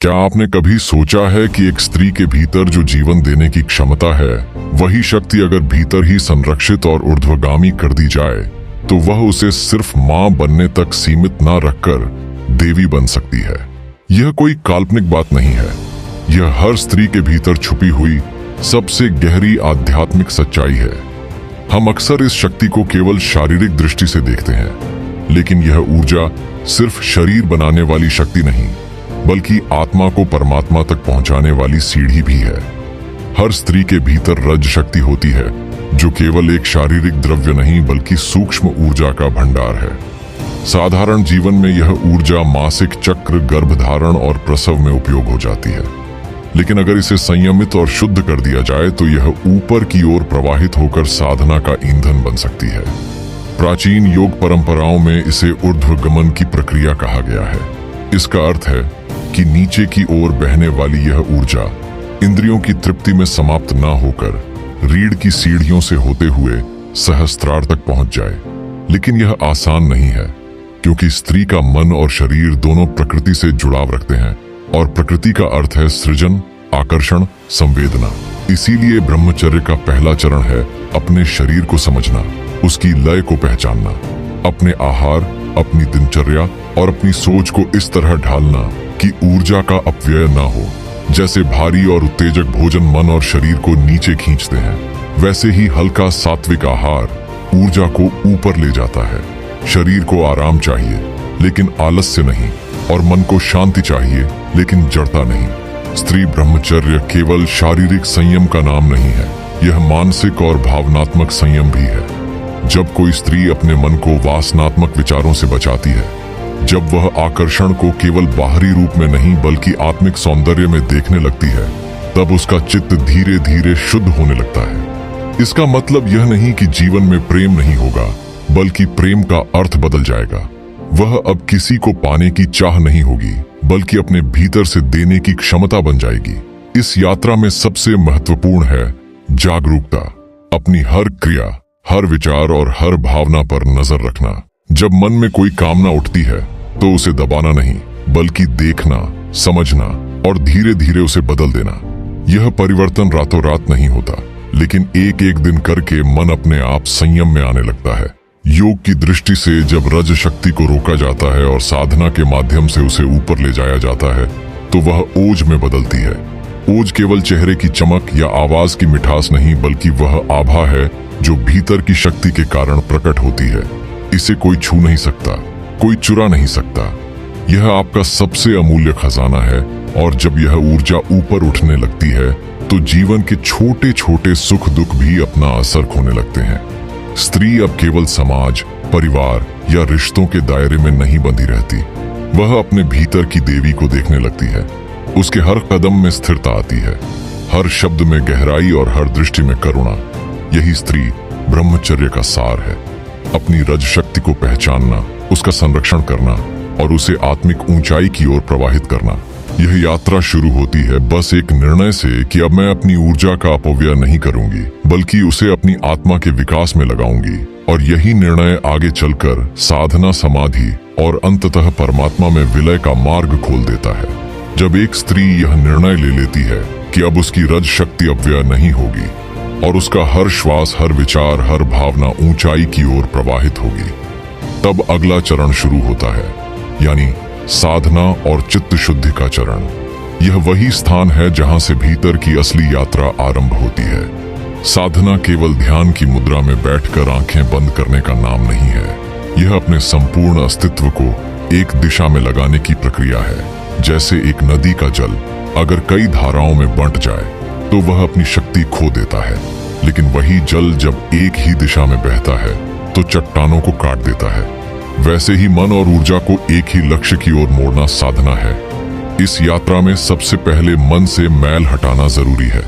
क्या आपने कभी सोचा है कि एक स्त्री के भीतर जो जीवन देने की क्षमता है, वही शक्ति अगर भीतर ही संरक्षित और ऊर्ध्वगामी कर दी जाए तो वह उसे सिर्फ मां बनने तक सीमित ना रखकर देवी बन सकती है। यह कोई काल्पनिक बात नहीं है, यह हर स्त्री के भीतर छुपी हुई सबसे गहरी आध्यात्मिक सच्चाई है। हम अक्सर इस शक्ति को केवल शारीरिक दृष्टि से देखते हैं, लेकिन यह ऊर्जा सिर्फ शरीर बनाने वाली शक्ति नहीं, बल्कि आत्मा को परमात्मा तक पहुंचाने वाली सीढ़ी भी है। हर स्त्री के भीतर रज शक्ति होती है, जो केवल एक शारीरिक द्रव्य नहीं बल्कि सूक्ष्म ऊर्जा का भंडार है। साधारण जीवन में यह ऊर्जा मासिक चक्र, गर्भधारण और प्रसव में उपयोग हो जाती है, लेकिन अगर इसे संयमित और शुद्ध कर दिया जाए तो यह ऊपर की ओर प्रवाहित होकर साधना का ईंधन बन सकती है। प्राचीन योग परंपराओं में इसे ऊर्ध्वगमन की प्रक्रिया कहा गया है। इसका अर्थ है कि नीचे की ओर बहने वाली यह ऊर्जा इंद्रियों की तृप्ति में समाप्त ना होकर रीढ़ की सीढ़ियों से होते हुए सहस्त्रार तक पहुंच जाए। लेकिन यह आसान नहीं है, क्योंकि स्त्री का मन और शरीर दोनों प्रकृति से जुड़ाव रखते हैं, और प्रकृति का अर्थ है सृजन, आकर्षण, संवेदना। इसीलिए ब्रह्मचर्य का पहला चरण है अपने शरीर को समझना, उसकी लय को पहचानना, अपने आहार, अपनी दिनचर्या और अपनी सोच को इस तरह ढालना कि ऊर्जा का अपव्यय ना हो। जैसे भारी और उत्तेजक भोजन मन और शरीर को नीचे खींचते हैं, वैसे ही हल्का सात्विक आहार ऊर्जा को ऊपर ले जाता है। शरीर को आराम चाहिए, लेकिन आलस्य नहीं, और मन को शांति चाहिए, लेकिन जड़ता नहीं। स्त्री ब्रह्मचर्य केवल शारीरिक संयम का नाम नहीं है, यह मानसिक और भावनात्मक संयम भी है। जब कोई स्त्री अपने मन को वासनात्मक विचारों से बचाती है, जब वह आकर्षण को केवल बाहरी रूप में नहीं बल्कि आत्मिक सौंदर्य में देखने लगती है, तब उसका चित्त धीरे धीरे शुद्ध होने लगता है। इसका मतलब यह नहीं कि जीवन में प्रेम नहीं होगा, बल्कि प्रेम का अर्थ बदल जाएगा। वह अब किसी को पाने की चाह नहीं होगी, बल्कि अपने भीतर से देने की क्षमता बन जाएगी। इस यात्रा में सबसे महत्वपूर्ण है जागरूकता। अपनी हर क्रिया, हर विचार और हर भावना पर नजर रखना। जब मन में कोई कामना उठती है तो उसे दबाना नहीं, बल्कि देखना, समझना और धीरे धीरे उसे बदल देना। यह परिवर्तन रातों रात नहीं होता, लेकिन एक एक दिन करके मन अपने आप संयम में आने लगता है। योग की दृष्टि से जब रज शक्ति को रोका जाता है और साधना के माध्यम से उसे ऊपर ले जाया जाता है, तो वह ओज में बदलती है। ओज केवल चेहरे की चमक या आवाज की मिठास नहीं, बल्कि वह आभा है जो भीतर की शक्ति के कारण प्रकट होती है। इसे कोई छू नहीं सकता, कोई चुरा नहीं सकता। यह आपका सबसे अमूल्य खजाना है, और जब यह ऊर्जा ऊपर उठने लगती है तो जीवन के छोटे छोटे सुख दुख भी अपना असर खोने लगते हैं। स्त्री अब केवल समाज, परिवार या रिश्तों के दायरे में नहीं बंधी रहती, वह अपने भीतर की देवी को देखने लगती है। उसके हर कदम में स्थिरता आती है, हर शब्द में गहराई और हर दृष्टि में करुणा। यही स्त्री ब्रह्मचर्य का सार है। अपनी रज शक्ति को पहचानना, उसका संरक्षण करना और उसे आत्मिक ऊंचाई की ओर प्रवाहित करना। यह यात्रा शुरू होती है बस एक निर्णय से कि अब मैं अपनी ऊर्जा का अपव्यय नहीं करूंगी, बल्कि उसे अपनी आत्मा के विकास में लगाऊंगी। और यही निर्णय आगे चलकर साधना, समाधि और अंततः परमात्मा में विलय का मार्ग खोल देता है। जब एक स्त्री यह निर्णय ले लेती है कि अब उसकी रज शक्ति अपव्यय नहीं होगी और उसका हर श्वास, हर विचार, हर भावना ऊंचाई की ओर प्रवाहित होगी, तब अगला चरण शुरू होता है, यानी साधना और चित्त शुद्धि का चरण। यह वही स्थान है जहां से भीतर की असली यात्रा आरंभ होती है। साधना केवल ध्यान की मुद्रा में बैठकर आंखें बंद करने का नाम नहीं है। यह अपने संपूर्ण अस्तित्व को एक दिशा में लगाने की प्रक्रिया है। जैसे एक नदी का जल अगर कई धाराओं में बंट जाए तो वह अपनी शक्ति खो देता है, लेकिन वही जल जब एक ही दिशा में बहता है तो चट्टानों को काट देता है। वैसे ही मन और ऊर्जा को एक ही लक्ष्य की ओर मोड़ना साधना है। इस यात्रा में सबसे पहले मन से मैल हटाना जरूरी है।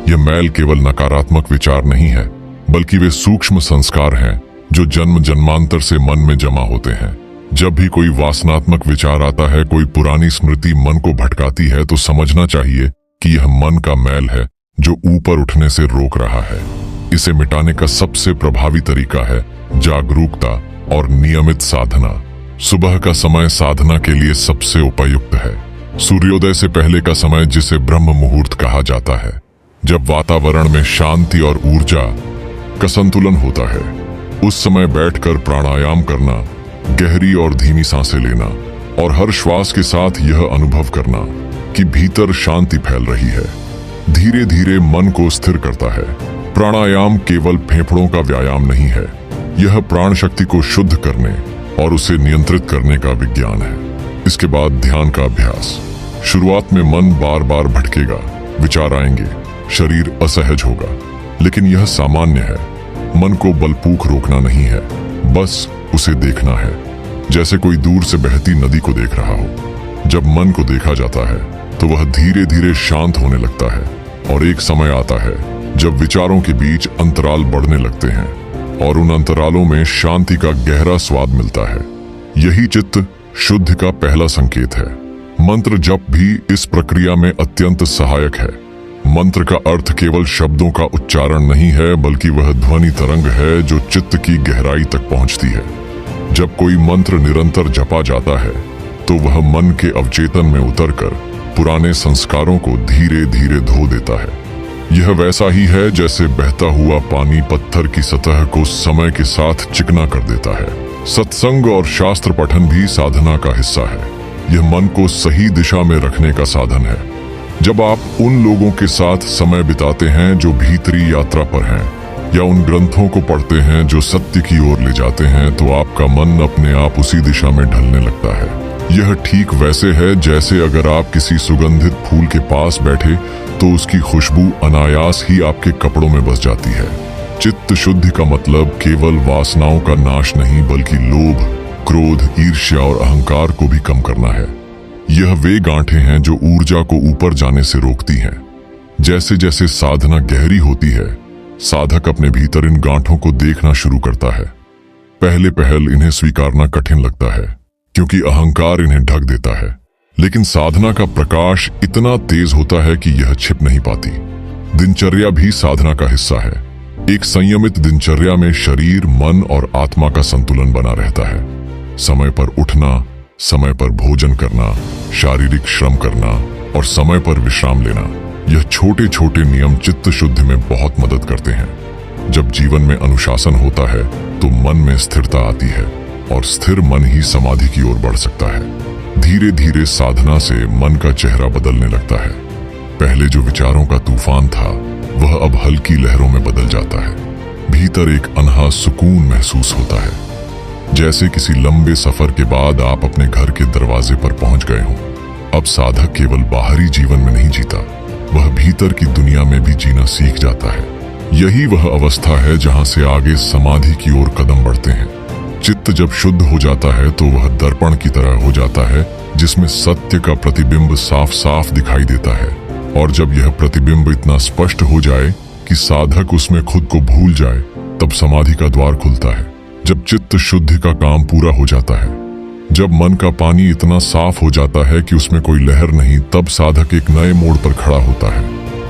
यह मैल केवल नकारात्मक विचार नहीं है, बल्कि वे सूक्ष्म संस्कार हैं जो जन्म जन्मांतर से मन में जमा होते हैं। जब भी कोई वासनात्मक विचार आता है, कोई पुरानी स्मृति मन को भटकाती है, तो समझना चाहिए कि यह मन का मैल है जो ऊपर उठने से रोक रहा है। इसे मिटाने का सबसे प्रभावी तरीका है जागरूकता और नियमित साधना। सुबह का समय साधना के लिए सबसे उपयुक्त है। सूर्योदय से पहले का समय, जिसे ब्रह्म मुहूर्त कहा जाता है, जब वातावरण में शांति और ऊर्जा का संतुलन होता है। उस समय बैठकर प्राणायाम करना, गहरी और धीमी सांसें लेना और हर श्वास के साथ यह अनुभव करना कि भीतर शांति फैल रही है, धीरे धीरे मन को स्थिर करता है। प्राणायाम केवल फेफड़ों का व्यायाम नहीं है, यह प्राण शक्ति को शुद्ध करने और उसे नियंत्रित करने का विज्ञान है। इसके बाद ध्यान का अभ्यास। शुरुआत में मन बार बार भटकेगा, विचार आएंगे, शरीर असहज होगा, लेकिन यह सामान्य है। मन को बलपूर्वक रोकना नहीं है, बस उसे देखना है, जैसे कोई दूर से बहती नदी को देख रहा हो। जब मन को देखा जाता है तो वह धीरे धीरे शांत होने लगता है और एक समय आता है जब विचारों के बीच अंतराल बढ़ने लगते हैं और उन अंतरालों में शांति का गहरा स्वाद मिलता है। यही चित्त शुद्धि का पहला संकेत है। मंत्र जप भी इस प्रक्रिया में अत्यंत सहायक है। मंत्र का अर्थ केवल शब्दों का उच्चारण नहीं है, बल्कि वह ध्वनि तरंग है जो चित्त की गहराई तक पहुंचती है। जब कोई मंत्र निरंतर जपा जाता है तो वह मन के अवचेतन में उतरकर पुराने संस्कारों को धीरे धीरे धो देता है। यह वैसा ही है जैसे बहता हुआ पानी पत्थर की सतह को समय के साथ चिकना कर देता है। सत्संग और शास्त्र पठन भी साधना का हिस्सा है। यह मन को सही दिशा में रखने का साधन है। जब आप उन लोगों के साथ समय बिताते हैं जो भीतरी यात्रा पर हैं, या उन ग्रंथों को पढ़ते हैं जो सत्य की ओर ले जाते हैं, तो आपका मन अपने आप उसी दिशा में ढलने लगता है। यह ठीक वैसे है जैसे अगर आप किसी सुगंधित फूल के पास बैठे तो उसकी खुशबू अनायास ही आपके कपड़ों में बस जाती है। चित्त शुद्धि का मतलब केवल वासनाओं का नाश नहीं, बल्कि लोभ, क्रोध, ईर्ष्या और अहंकार को भी कम करना है। यह वे गांठें हैं जो ऊर्जा को ऊपर जाने से रोकती हैं। जैसे जैसे साधना गहरी होती है, साधक अपने भीतर इन गांठों को देखना शुरू करता है। पहले पहल इन्हें स्वीकारना कठिन लगता है, क्योंकि अहंकार इन्हें ढक देता है, लेकिन साधना का प्रकाश इतना तेज होता है कि यह छिप नहीं पाती। दिनचर्या भी साधना का हिस्सा है। एक संयमित दिनचर्या में शरीर, मन और आत्मा का संतुलन बना रहता है। समय पर उठना, समय पर भोजन करना, शारीरिक श्रम करना और समय पर विश्राम लेना, यह छोटे छोटे नियम चित्त शुद्धि में बहुत मदद करते हैं। जब जीवन में अनुशासन होता है तो मन में स्थिरता आती है और स्थिर मन ही समाधि की ओर बढ़ सकता है। धीरे धीरे साधना से मन का चेहरा बदलने लगता है। पहले जो विचारों का तूफान था वह अब हल्की लहरों में बदल जाता है। भीतर एक अनहा सुकून महसूस होता है, जैसे किसी लंबे सफर के बाद आप अपने घर के दरवाजे पर पहुंच गए हों। अब साधक केवल बाहरी जीवन में नहीं जीता, वह भीतर की दुनिया में भी जीना सीख जाता है। यही वह अवस्था है जहां से आगे समाधि की ओर कदम बढ़ते हैं। चित्त जब शुद्ध हो जाता है तो वह दर्पण की तरह हो जाता है, जिसमें सत्य का प्रतिबिंब साफ साफ दिखाई देता है। और जब यह प्रतिबिंब इतना स्पष्ट हो जाए कि साधक उसमें खुद को भूल जाए, तब समाधि का द्वार खुलता है। जब चित्त शुद्धि का काम पूरा हो जाता है, जब मन का पानी इतना साफ हो जाता है कि उसमें कोई लहर नहीं, तब साधक एक नए मोड़ पर खड़ा होता है।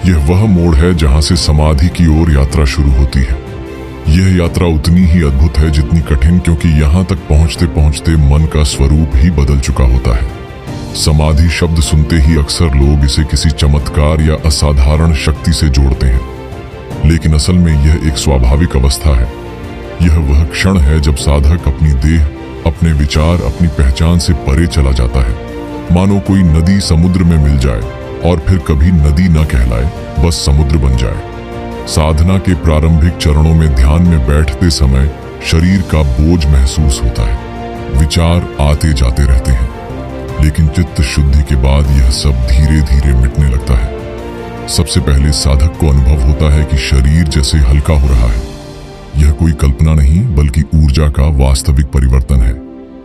यह वह मोड़ है जहां से समाधि की ओर यात्रा शुरू होती है। यह यात्रा उतनी ही अद्भुत है जितनी कठिन, क्योंकि यहां तक पहुंचते पहुंचते मन का स्वरूप ही बदल चुका होता है। समाधि शब्द सुनते ही अक्सर लोग इसे किसी चमत्कार या असाधारण शक्ति से जोड़ते हैं, लेकिन असल में यह एक स्वाभाविक अवस्था है। यह वह क्षण है जब साधक अपनी देह, अपने विचार, अपनी पहचान से परे चला जाता है। मानो कोई नदी समुद्र में मिल जाए और फिर कभी नदी न कहलाए, बस समुद्र बन जाए। साधना के प्रारंभिक चरणों में ध्यान में बैठते समय शरीर का बोझ महसूस होता है। विचार आते जाते रहते हैं, लेकिन चित्त शुद्धि के बाद यह सब धीरे धीरे मिटने लगता है। सबसे पहले साधक को अनुभव होता है कि शरीर जैसे हल्का हो रहा है। यह कोई कल्पना नहीं, बल्कि ऊर्जा का वास्तविक परिवर्तन है।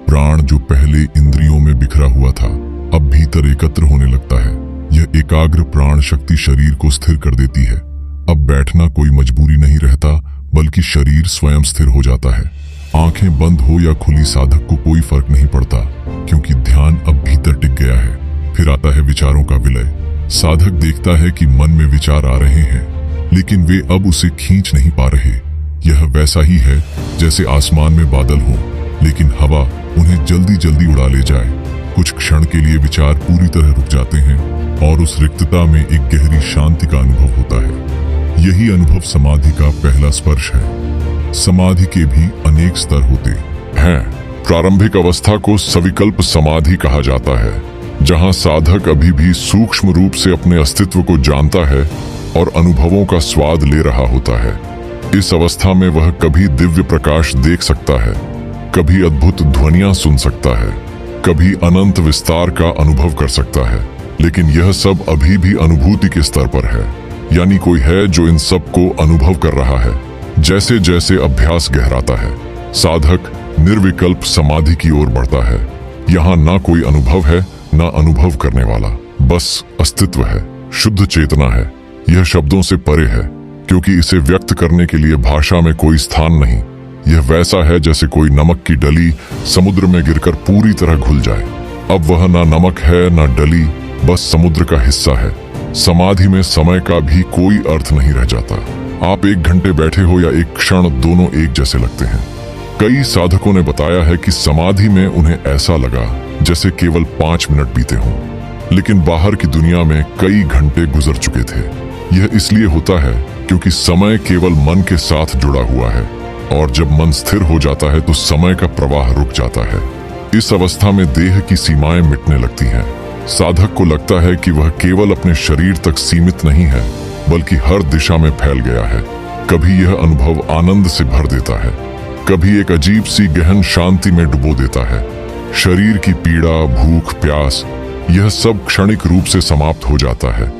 प्राण जो पहले इंद्रियों में बिखरा हुआ था, अब भीतर एकत्र होने लगता है। यह एकाग्र प्राण शक्ति शरीर को स्थिर कर देती है। अब बैठना कोई मजबूरी नहीं रहता, बल्कि शरीर स्वयं स्थिर हो जाता है। आंखें बंद हो या खुली, साधक को कोई फर्क नहीं पड़ता, क्योंकि ध्यान अब भीतर टिक गया है। फिर आता है विचारों का विलय। साधक देखता है कि मन में विचार आ रहे हैं, लेकिन वे अब उसे खींच नहीं पा रहे। यह वैसा ही है जैसे आसमान में बादल हो, लेकिन हवा उन्हें जल्दी जल्दी उड़ा ले जाए। कुछ क्षण के लिए विचार पूरी तरह रुक जाते हैं और उस रिक्तता में एक गहरी शांति का अनुभव होता है। यही अनुभव समाधि का पहला स्पर्श है। समाधि के भी अनेक स्तर होते हैं। प्रारंभिक अवस्था को सविकल्प समाधि कहा जाता है, जहां साधक अभी भी सूक्ष्म रूप से अपने अस्तित्व को जानता है और अनुभवों का स्वाद ले रहा होता है। इस अवस्था में वह कभी दिव्य प्रकाश देख सकता है, कभी अद्भुत ध्वनियां सुन सकता है, कभी अनंत विस्तार का अनुभव कर सकता है। लेकिन यह सब अभी भी अनुभूति के स्तर पर है, यानी कोई है जो इन सब को अनुभव कर रहा है। जैसे जैसे अभ्यास गहराता है, साधक निर्विकल्प समाधि की ओर बढ़ता है। यहाँ ना कोई अनुभव है, ना अनुभव करने वाला, बस अस्तित्व है, शुद्ध चेतना है। यह शब्दों से परे है, क्योंकि इसे व्यक्त करने के लिए भाषा में कोई स्थान नहीं। यह वैसा है जैसे कोई नमक की डली समुद्र में गिरकर पूरी तरह घुल जाए। अब वह ना नमक है ना डली, बस समुद्र का हिस्सा है। समाधि में समय का भी कोई अर्थ नहीं रह जाता। आप 1 घंटे बैठे हो या 1 क्षण, दोनों एक जैसे लगते हैं। कई साधकों ने बताया है कि समाधि में उन्हें ऐसा लगा जैसे केवल 5 मिनट बीते हों, लेकिन बाहर की दुनिया में कई घंटे गुजर चुके थे। यह इसलिए होता है क्योंकि समय केवल मन के साथ जुड़ा हुआ है, और जब मन स्थिर हो जाता है तो समय का प्रवाह रुक जाता है। इस अवस्था में देह की सीमाएं मिटने लगती हैं। साधक को लगता है कि वह केवल अपने शरीर तक सीमित नहीं है, बल्कि हर दिशा में फैल गया है। कभी यह अनुभव आनंद से भर देता है, कभी एक अजीब सी गहन शांति में डुबो देता है। शरीर की पीड़ा, भूख, प्यास, यह सब क्षणिक रूप से समाप्त हो जाता है,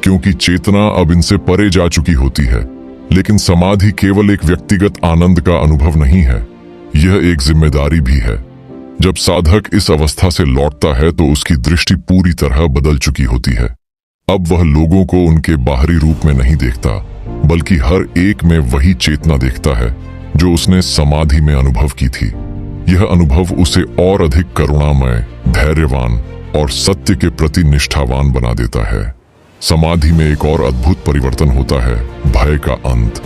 क्योंकि चेतना अब इनसे परे जा चुकी होती है। लेकिन समाधि केवल एक व्यक्तिगत आनंद का अनुभव नहीं है, यह एक जिम्मेदारी भी है। जब साधक इस अवस्था से लौटता है तो उसकी दृष्टि पूरी तरह बदल चुकी होती है। अब वह लोगों को उनके बाहरी रूप में नहीं देखता, बल्कि हर एक में वही चेतना देखता है जो उसने समाधि में अनुभव की थी। यह अनुभव उसे और अधिक करुणामय, धैर्यवान और सत्य के प्रति निष्ठावान बना देता है। समाधि में एक और अद्भुत परिवर्तन होता है, भय का अंत।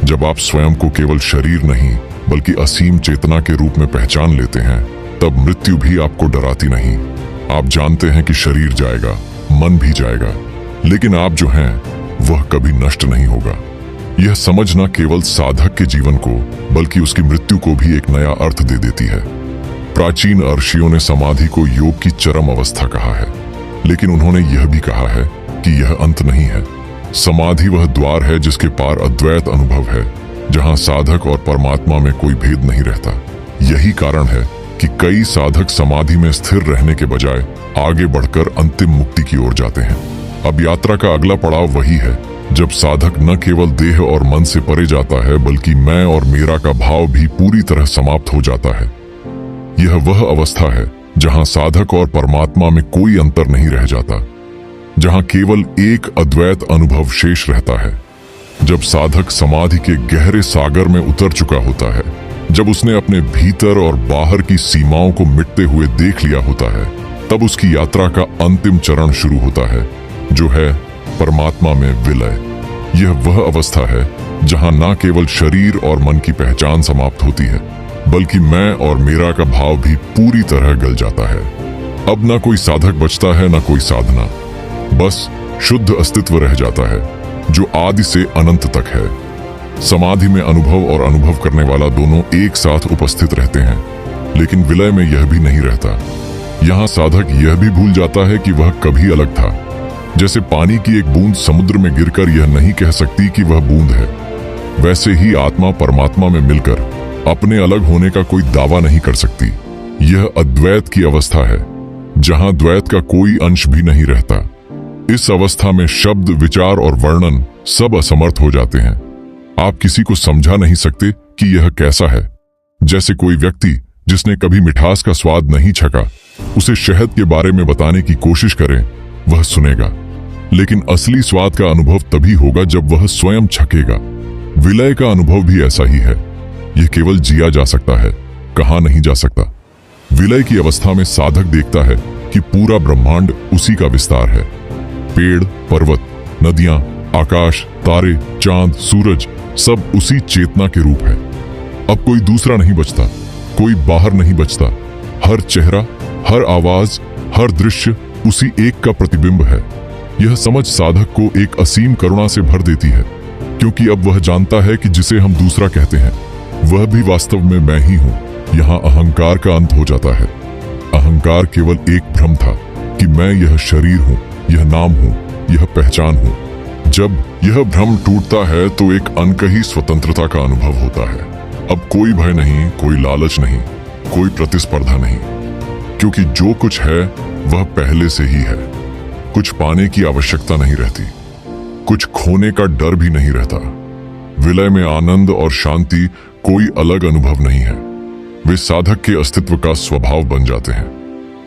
जब आप स्वयं को केवल शरीर नहीं बल्कि असीम चेतना के रूप में पहचान लेते हैं, तब मृत्यु भी आपको डराती नहीं। आप जानते हैं कि शरीर जाएगा, मन भी जाएगा, लेकिन आप जो हैं वह कभी नष्ट नहीं होगा। यह समझ न केवल साधक के जीवन को बल्कि उसकी मृत्यु को भी एक नया अर्थ दे देती है। प्राचीन ऋषियों ने समाधि को योग की चरम अवस्था कहा है, लेकिन उन्होंने यह भी कहा है कि यह अंत नहीं है। समाधि वह द्वार है जिसके पार अद्वैत अनुभव है, जहां साधक और परमात्मा में कोई भेद नहीं रहता। यही कारण है कि कई साधक समाधि में स्थिर रहने के बजाय आगे बढ़कर अंतिम मुक्ति की ओर जाते हैं। अब यात्रा का अगला पड़ाव वही है जब साधक न केवल देह और मन से परे जाता है, बल्कि मैं और मेरा का भाव भी पूरी तरह समाप्त हो जाता है। यह वह अवस्था है जहां साधक और परमात्मा में कोई अंतर नहीं रह जाता, जहां केवल एक अद्वैत अनुभव शेष रहता है। जब साधक समाधि के गहरे सागर में उतर चुका होता है, जब उसने अपने भीतर और बाहर की सीमाओं को मिटते हुए देख लिया होता है, तब उसकी यात्रा का अंतिम चरण शुरू होता है, जो है परमात्मा में विलय। यह वह अवस्था है जहां ना केवल शरीर और मन की पहचान समाप्त होती है, बल्कि मैं और मेरा का भाव भी पूरी तरह गल जाता है। अब ना कोई साधक बचता है, ना कोई साधना, बस शुद्ध अस्तित्व रह जाता है जो आदि से अनंत तक है। समाधि में अनुभव और अनुभव करने वाला दोनों एक साथ उपस्थित रहते हैं, लेकिन विलय में यह भी नहीं रहता। यहाँ साधक यह भी भूल जाता है कि वह कभी अलग था। जैसे पानी की एक बूंद समुद्र में गिरकर यह नहीं कह सकती कि वह बूंद है, वैसे ही आत्मा परमात्मा में मिलकर अपने अलग होने का कोई दावा नहीं कर सकती। यह अद्वैत की अवस्था है जहां द्वैत का कोई अंश भी नहीं रहता। इस अवस्था में शब्द, विचार और वर्णन सब असमर्थ हो जाते हैं। आप किसी को समझा नहीं सकते कि यह कैसा है। जैसे कोई व्यक्ति जिसने कभी मिठास का स्वाद नहीं छका, उसे शहद के बारे में बताने की कोशिश करें, वह सुनेगा, लेकिन असली स्वाद का अनुभव तभी होगा जब वह स्वयं छकेगा। विलय का अनुभव भी ऐसा ही है। यह केवल जिया जा सकता है, कहा नहीं जा सकता। विलय की अवस्था में साधक देखता है कि पूरा ब्रह्मांड उसी का विस्तार है। पेड़, पर्वत, नदियां, आकाश, तारे, चांद, सूरज सब उसी चेतना के रूप है। अब कोई दूसरा नहीं बचता, कोई बाहर नहीं बचता। हर चेहरा, हर आवाज, हर दृश्य उसी एक का प्रतिबिंब है। यह समझ साधक को एक असीम करुणा से भर देती है, क्योंकि अब वह जानता है कि जिसे हम दूसरा कहते हैं वह भी वास्तव में मैं ही हूं। यहाँ अहंकार का अंत हो जाता है। अहंकार केवल एक भ्रम था कि मैं यह शरीर हूं, यह नाम हूं, यह पहचान हूं। जब यह भ्रम टूटता है तो एक अनकही स्वतंत्रता का अनुभव होता है। अब कोई भय नहीं, कोई लालच नहीं, कोई प्रतिस्पर्धा नहीं, क्योंकि जो कुछ है वह पहले से ही है। कुछ पाने की आवश्यकता नहीं रहती, कुछ खोने का डर भी नहीं रहता। विलय में आनंद और शांति कोई अलग अनुभव नहीं है, वे साधक के अस्तित्व का स्वभाव बन जाते हैं।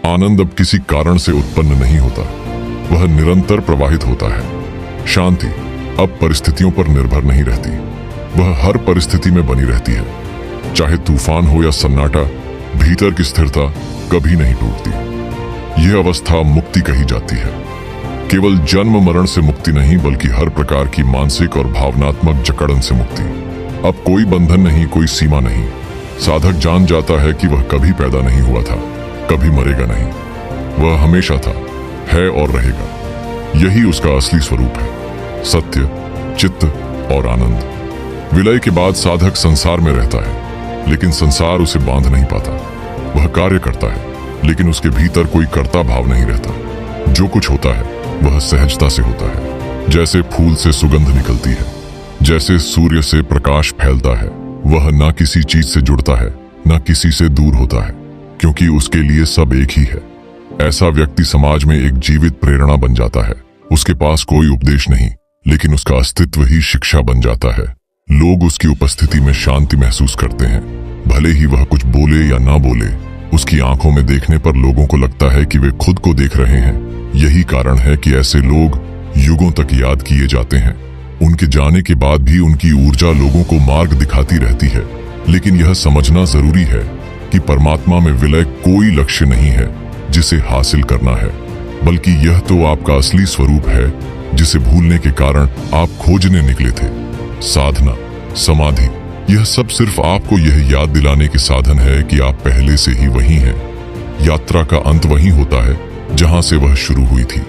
आनंद अब किसी कारण से उत्पन्न नहीं होता, वह निरंतर प्रवाहित होता है। शांति अब परिस्थितियों पर निर्भर नहीं रहती, वह हर परिस्थिति में बनी रहती है। चाहे तूफान हो या सन्नाटा, भीतर की स्थिरता कभी नहीं टूटती। यह अवस्था मुक्ति कही जाती है। केवल जन्म मरण से मुक्ति नहीं, बल्कि हर प्रकार की मानसिक और भावनात्मक जकड़न से मुक्ति। अब कोई बंधन नहीं, कोई सीमा नहीं। साधक जान जाता है कि वह कभी पैदा नहीं हुआ था, कभी मरेगा नहीं। वह हमेशा था, है और रहेगा। यही उसका असली स्वरूप है, सत्य, चित्त और आनंद। विलय के बाद साधक संसार में रहता है, लेकिन संसार उसे बांध नहीं पाता। वह कार्य करता है, लेकिन उसके भीतर कोई कर्ता भाव नहीं रहता। जो कुछ होता है वह सहजता से होता है। जैसे फूल से सुगंध निकलती है, जैसे सूर्य से प्रकाश फैलता है, वह ना किसी चीज से जुड़ता है, ना किसी से दूर होता है, क्योंकि उसके लिए सब एक ही है। ऐसा व्यक्ति समाज में एक जीवित प्रेरणा बन जाता है। उसके पास कोई उपदेश नहीं, लेकिन उसका अस्तित्व ही शिक्षा बन जाता है। लोग उसकी उपस्थिति में शांति महसूस करते हैं, भले ही वह कुछ बोले या ना बोले। उसकी आंखों में देखने पर लोगों को लगता है कि वे खुद को देख रहे हैं। यही कारण है कि ऐसे लोग युगों तक याद किए जाते हैं। उनके जाने के बाद भी उनकी ऊर्जा लोगों को मार्ग दिखाती रहती है। लेकिन यह समझना जरूरी है कि परमात्मा में विलय कोई लक्ष्य नहीं है जिसे हासिल करना है, बल्कि यह तो आपका असली स्वरूप है, जिसे भूलने के कारण आप खोजने निकले थे। साधना, समाधि, यह सब सिर्फ आपको यह याद दिलाने के साधन है कि आप पहले से ही वही हैं। यात्रा का अंत वही होता है जहां से वह शुरू हुई थी।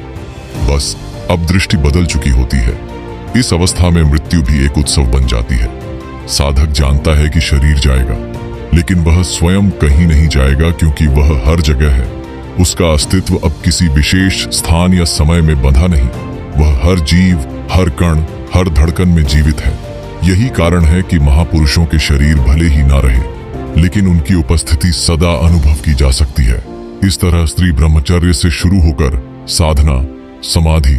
बस अब दृष्टि बदल चुकी होती है। इस अवस्था में मृत्यु भी एक उत्सव बन जाती है। साधक जानता है कि शरीर जाएगा, लेकिन वह स्वयं कहीं नहीं जाएगा, क्योंकि वह हर जगह है। उसका अस्तित्व अब किसी विशेष स्थान या समय में बंधा नहीं। वह हर जीव, हर कण, हर धड़कन में जीवित है। यही कारण है कि महापुरुषों के शरीर भले ही ना रहे, लेकिन उनकी उपस्थिति सदा अनुभव की जा सकती है। इस तरह स्त्री ब्रह्मचर्य से शुरू होकर साधना, समाधि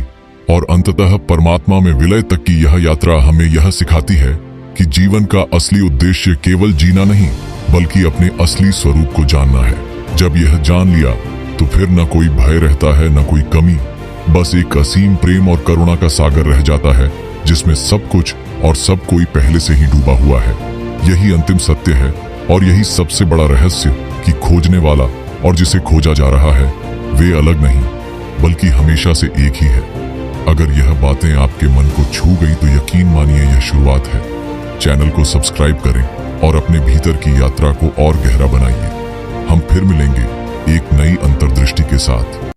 और अंततः परमात्मा में विलय तक की यह यात्रा हमें यह सिखाती है कि जीवन का असली उद्देश्य केवल जीना नहीं, बल्कि अपने असली स्वरूप को जानना है। जब यह जान लिया तो फिर न कोई भय रहता है, न कोई कमी। बस एक असीम प्रेम और करुणा का सागर रह जाता है, जिसमें सब कुछ और सब कोई पहले से ही डूबा हुआ है। यही अंतिम सत्य है, और यही सबसे बड़ा रहस्य कि खोजने वाला और जिसे खोजा जा रहा है वे अलग नहीं, बल्कि हमेशा से एक ही है। अगर यह बातें आपके मन को छू गई तो यकीन मानिए यह शुरुआत है। चैनल को सब्सक्राइब करें और अपने भीतर की यात्रा को और गहरा बनाइए। हम फिर मिलेंगे एक नई अंतर्दृष्टि के साथ।